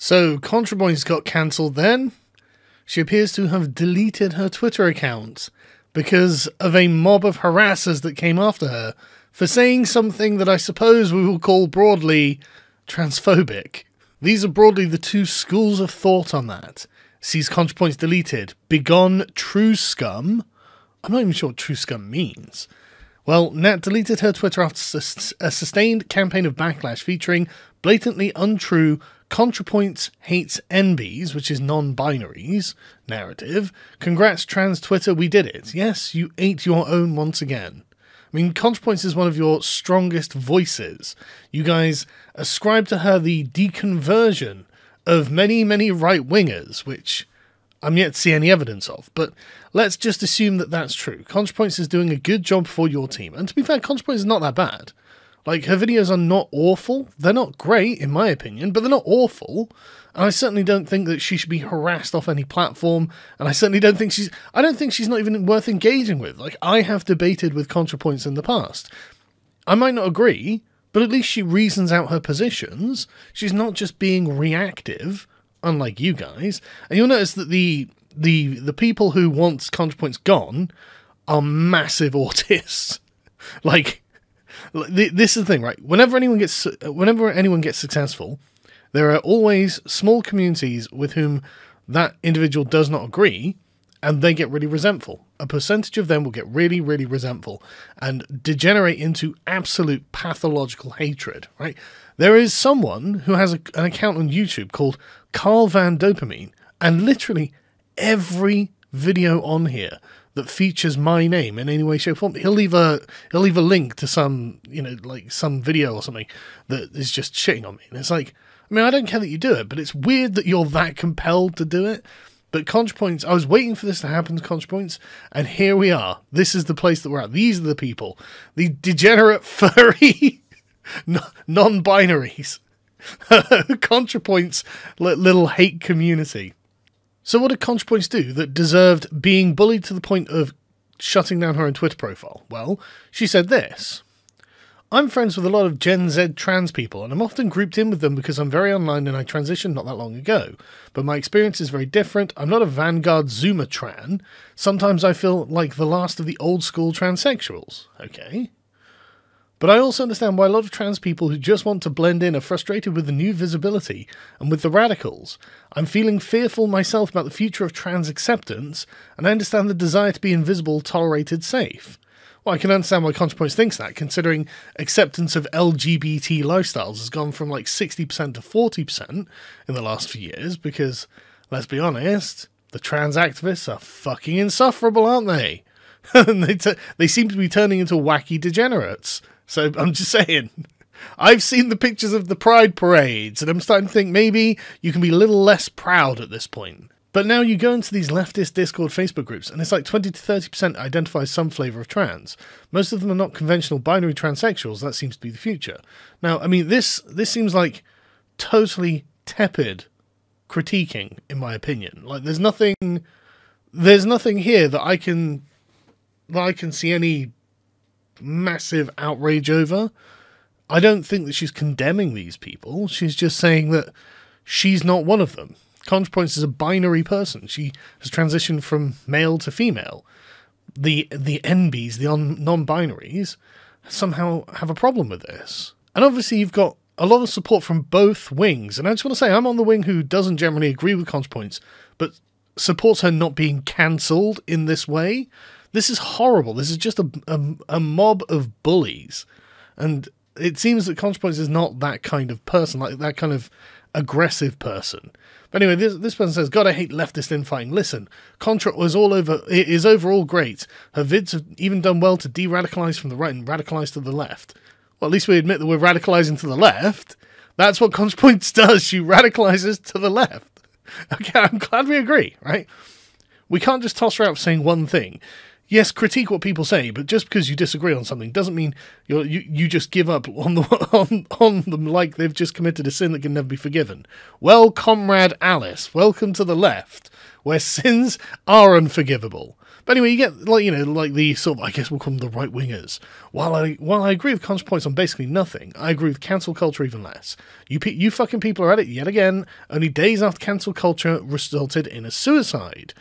So, ContraPoints got cancelled then? She appears to have deleted her Twitter account because of a mob of harassers that came after her for saying something that I suppose we will call broadly transphobic. These are broadly the two schools of thought on that. Sees ContraPoints deleted. Begone true scum. I'm not even sure what true scum means. Well, Nat deleted her Twitter after a sustained campaign of backlash featuring blatantly untrue ContraPoints hates NBs, which is non-binaries, narrative. Congrats, trans Twitter, we did it. Yes, you ate your own once again. I mean, ContraPoints is one of your strongest voices. You guys ascribe to her the deconversion of many, many right-wingers, which I'm yet to see any evidence of. But let's just assume that that's true. ContraPoints is doing a good job for your team. And to be fair, ContraPoints is not that bad. Like, her videos are not awful. They're not great, in my opinion, but they're not awful. And I certainly don't think that she should be harassed off any platform. And I certainly don't think I don't think she's not even worth engaging with. Like, I have debated with ContraPoints in the past. I might not agree, but at least she reasons out her positions. She's not just being reactive, unlike you guys. And you'll notice that the people who want ContraPoints gone are massive autists. Like, this is the thing, right? Whenever anyone gets successful, there are always small communities with whom that individual does not agree, and they get really resentful. A percentage of them will get really, really resentful and degenerate into absolute pathological hatred, right? There is someone who has an account on YouTube called Carl Van Dopamine, and literally every video on here that features my name in any way, shape, or form, he'll leave a link to some, like some video or something that is just shitting on me. And it's like, I mean, I don't care that you do it, but it's weird that you're that compelled to do it. But ContraPoints, I was waiting for this to happen to ContraPoints, and here we are. This is the place that we're at. These are the people. The degenerate, furry, non-binaries. ContraPoints' little hate community. So what did ContraPoints do that deserved being bullied to the point of shutting down her own Twitter profile? Well, she said this. I'm friends with a lot of Gen Z trans people, and I'm often grouped in with them because I'm very online and I transitioned not that long ago. But my experience is very different. I'm not a Vanguard Zoomer tran. Sometimes I feel like the last of the old school transsexuals. Okay. But I also understand why a lot of trans people who just want to blend in are frustrated with the new visibility and with the radicals. I'm feeling fearful myself about the future of trans acceptance, and I understand the desire to be invisible, tolerated, safe. Well, I can understand why ContraPoints thinks that, considering acceptance of LGBT lifestyles has gone from like 60% to 40% in the last few years, because, let's be honest, the trans activists are fucking insufferable, aren't they? And they seem to be turning into wacky degenerates. So I'm just saying, I've seen the pictures of the pride parades, and I'm starting to think maybe you can be a little less proud at this point. But now you go into these leftist Discord Facebook groups, and it's like 20 to 30% identify some flavour of trans. Most of them are not conventional binary transsexuals. That seems to be the future. Now, I mean, this seems like totally tepid critiquing, in my opinion. Like, there's nothing here that I can see any massive outrage over. I don't think that she's condemning these people. She's just saying that she's not one of them. ContraPoints is a binary person. She has transitioned from male to female. The NBs, the non-binaries, somehow have a problem with this. And obviously you've got a lot of support from both wings. And I just want to say, I'm on the wing who doesn't generally agree with ContraPoints, but supports her not being cancelled in this way. This is horrible. This is just a mob of bullies. And it seems that ContraPoints is not that kind of person, like that kind of aggressive person. But anyway, this person says, God, I hate leftist infighting. Listen, Contra is overall great. Her vids have even done well to de-radicalize from the right and radicalize to the left. Well, at least we admit that we're radicalizing to the left. That's what ContraPoints does. She radicalizes to the left. Okay, I'm glad we agree, right? We can't just toss her out for saying one thing. Yes, critique what people say, but just because you disagree on something doesn't mean you just give up on them like they've just committed a sin that can never be forgiven. Well, Comrade Alice, welcome to the left, where sins are unforgivable. But anyway, you get, like, you know, like the sort of, I guess we'll call them the right-wingers. While I agree with ContraPoints on basically nothing, I agree with cancel culture even less. You fucking people are at it yet again, only days after cancel culture resulted in a suicide.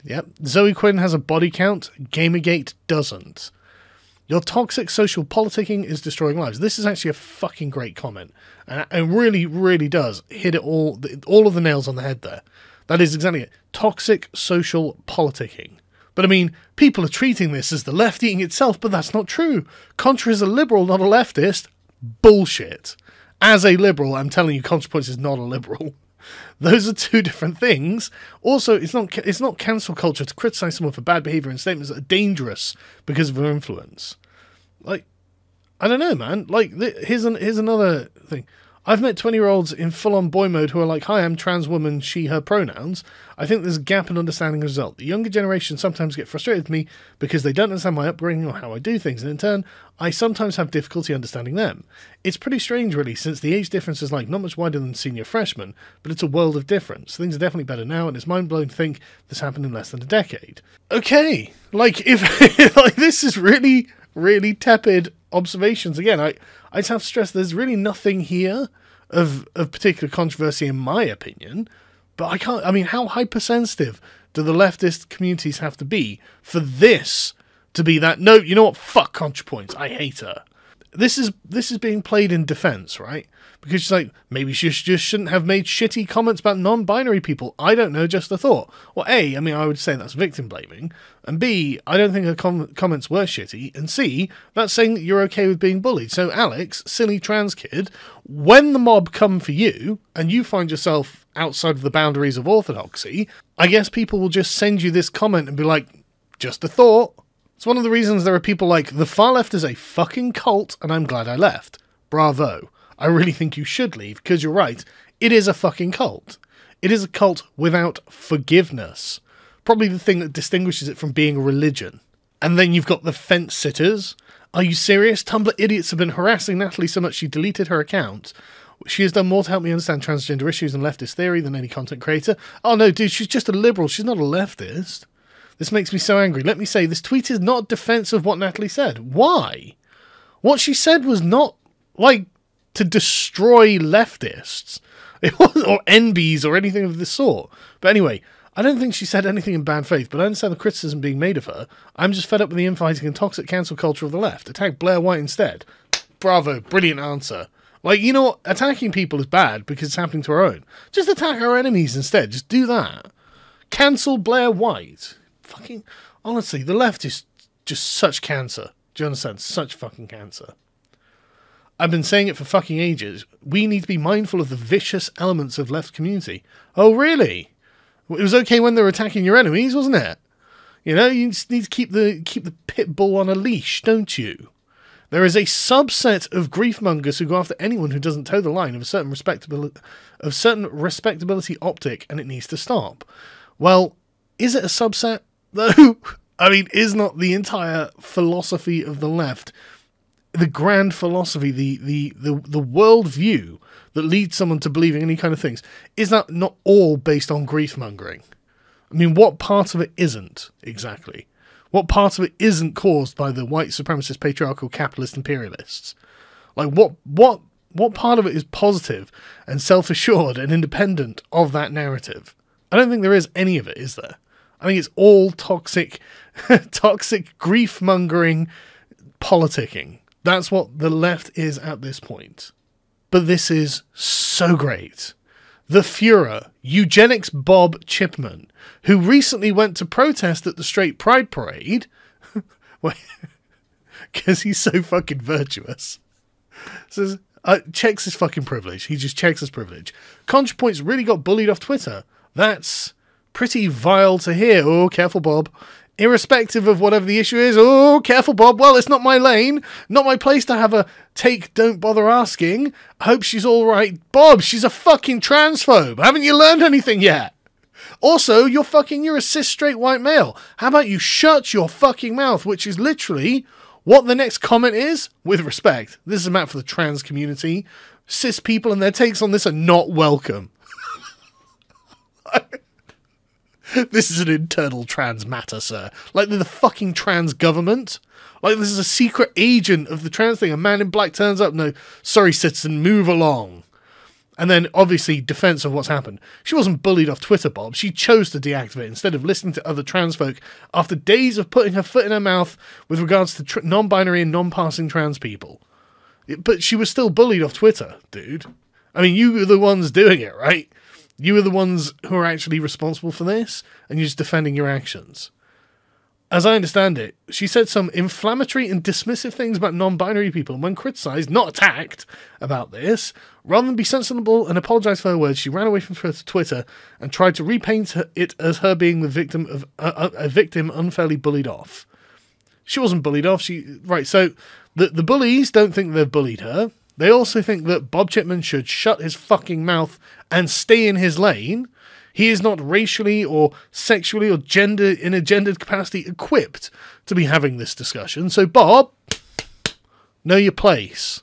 Yep, Zoe Quinn has a body count, Gamergate doesn't. Your toxic social politicking is destroying lives. This is actually a fucking great comment. And it really, really does hit it all of the nails on the head there. That is exactly it. Toxic social politicking. But I mean, people are treating this as the left eating itself, but that's not true. Contra is a liberal, not a leftist. Bullshit. As a liberal, I'm telling you, ContraPoints is not a liberal. Those are two different things. Also, it's not cancel culture to criticize someone for bad behavior and statements that are dangerous because of their influence. Like, I don't know, man. Like, here's another thing. I've met 20-year-olds in full-on boy mode who are like, hi, I'm trans woman, she, her pronouns. I think there's a gap in understanding as a result. The younger generation sometimes get frustrated with me because they don't understand my upbringing or how I do things, and in turn, I sometimes have difficulty understanding them. It's pretty strange, really, since the age difference is like not much wider than senior freshman, but it's a world of difference. Things are definitely better now, and it's mind-blowing to think this happened in less than a decade. Okay, like, if like this is really, really tepid observations. Again, I just have to stress there's really nothing here of particular controversy in my opinion, but I mean, how hypersensitive do the leftist communities have to be for this to be that, no, you know what, fuck ContraPoints, I hate her. This is being played in defense, right? Because she's like, maybe she just shouldn't have made shitty comments about non-binary people. I don't know, just a thought. Well, A, I mean, I would say that's victim blaming. And B, I don't think her comments were shitty. And C, that's saying that you're okay with being bullied. So Alex, silly trans kid, when the mob come for you, and you find yourself outside of the boundaries of orthodoxy, I guess people will just send you this comment and be like, just a thought. It's one of the reasons there are people like, the far left is a fucking cult, and I'm glad I left. Bravo. I really think you should leave, because you're right, it is a fucking cult. It is a cult without forgiveness. Probably the thing that distinguishes it from being a religion. And then you've got the fence sitters. Are you serious? Tumblr idiots have been harassing Natalie so much she deleted her account. She has done more to help me understand transgender issues and leftist theory than any content creator. Oh no, dude, she's just a liberal. She's not a leftist. This makes me so angry. Let me say, this tweet is not a defense of what Natalie said. Why? What she said was not, like, to destroy leftists. It wasn't, or NBs or anything of the sort. But anyway, I don't think she said anything in bad faith, but I understand the criticism being made of her. I'm just fed up with the infighting and toxic cancel culture of the left. Attack Blair White instead. Bravo, brilliant answer. Like, you know what? Attacking people is bad because it's happening to our own. Just attack our enemies instead. Just do that. Cancel Blair White. Fucking, honestly, the left is just such cancer. Do you understand? Such fucking cancer. I've been saying it for fucking ages. We need to be mindful of the vicious elements of left community. Oh, really? It was okay when they were attacking your enemies, wasn't it? You know, you just need to keep the pit bull on a leash, don't you? There is a subset of griefmongers who go after anyone who doesn't toe the line of a certain respectability optic, and it needs to stop. Well, is it a subset though? I mean, is not the entire philosophy of the left, the grand philosophy, the worldview that leads someone to believing any kind of things, is that not all based on grief-mongering? I mean, what part of it isn't, exactly? What part of it isn't caused by the white supremacist, patriarchal, capitalist imperialists? Like, what part of it is positive and self-assured and independent of that narrative? I don't think there is any of it, is there? I think it's all toxic, toxic grief-mongering politicking. That's what the left is at this point. But this is so great. The Führer, Eugenics Bob Chipman, who recently went to protest at the Straight Pride Parade, because he's so fucking virtuous, says, checks his fucking privilege. He just checks his privilege. ContraPoints really got bullied off Twitter. That's pretty vile to hear. Oh, careful, Bob. Irrespective of whatever the issue is, oh, careful, Bob. Well, it's not my lane. Not my place to have a take, don't bother asking. I hope she's all right. Bob, she's a fucking transphobe. Haven't you learned anything yet? Also, you're a cis straight white male. How about you shut your fucking mouth, which is literally what the next comment is? With respect, this is a map for the trans community. Cis people and their takes on this are not welcome. This is an internal trans matter, sir. Like they're the fucking trans government. Like this is a secret agent of the trans thing. A man in black turns up. No, sorry, citizen, move along. And then, obviously, defense of what's happened. She wasn't bullied off Twitter, Bob. She chose to deactivate instead of listening to other trans folk after days of putting her foot in her mouth with regards to non-binary and non-passing trans people. But she was still bullied off Twitter, dude. I mean, you were the ones doing it, right? You were the ones who are actually responsible for this, and you're just defending your actions. As I understand it, she said some inflammatory and dismissive things about non-binary people, and when criticised, not attacked, about this, rather than be sensible and apologise for her words, she ran away from Twitter and tried to repaint it as her being the victim of a victim unfairly bullied off. She wasn't bullied off. So the bullies don't think they've bullied her. They also think that Bob Chipman should shut his fucking mouth and stay in his lane. He is not racially or sexually or in a gendered capacity equipped to be having this discussion. So, Bob, know your place.